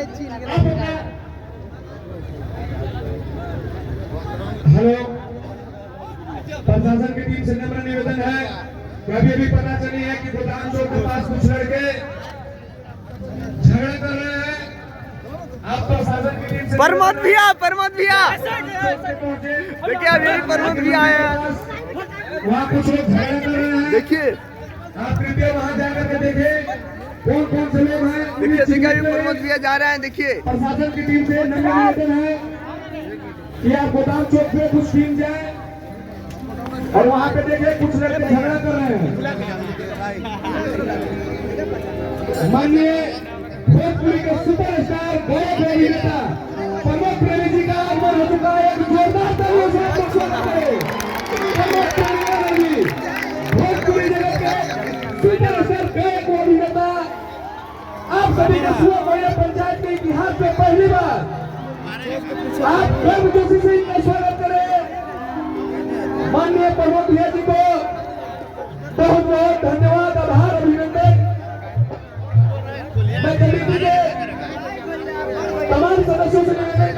Hello, प्रशासन की team से नम्र निवेदन है कि अभी पता चली है कि गोदाम चौक के पास कुछ लड़के झगड़ा कर रहे हैं। आप प्रशासन की टीम से प्रमोद भैया देखिए अभी प्रमोद भैया आए हैं। वहाँ कुछ लोग झगड़ा कर रहे हैं। देखिए आप कृपया वहाँ जाकर के देखिए कौन कौन से लोग हैं। देखिए अभी प्रमोद भैया जा रहे हैं। देखिए प्रशासन की टीम से नम्र निवेदन है कि आप गोदाम चौक पे कुछ टीम जाए और वहाँ पे देखे कुछ लड़के झगड़ा कर रहे हैं। माननीय भोजपुरी के सुपरस्टार गौरव अभिनेता प्रमोद प्रेमी जी का आगमन हो चुका है। एक जोरदार तालियों से आपका स्वागत है। प्रमोद प्रेमी जी भोजपुरी जगत के सुपरस्टार गायक अभिनेता, आप सभी का सुआ महिला पंचायत के इतिहास में पहली बार आप गर्मजोशी से इनका स्वागत करें। माननीय प्रमोद भैया जी को बहुत बहुत धन्यवाद, आभार, अभिनंदन। मैं कमेटी के तमाम सदस्यों से निवेदन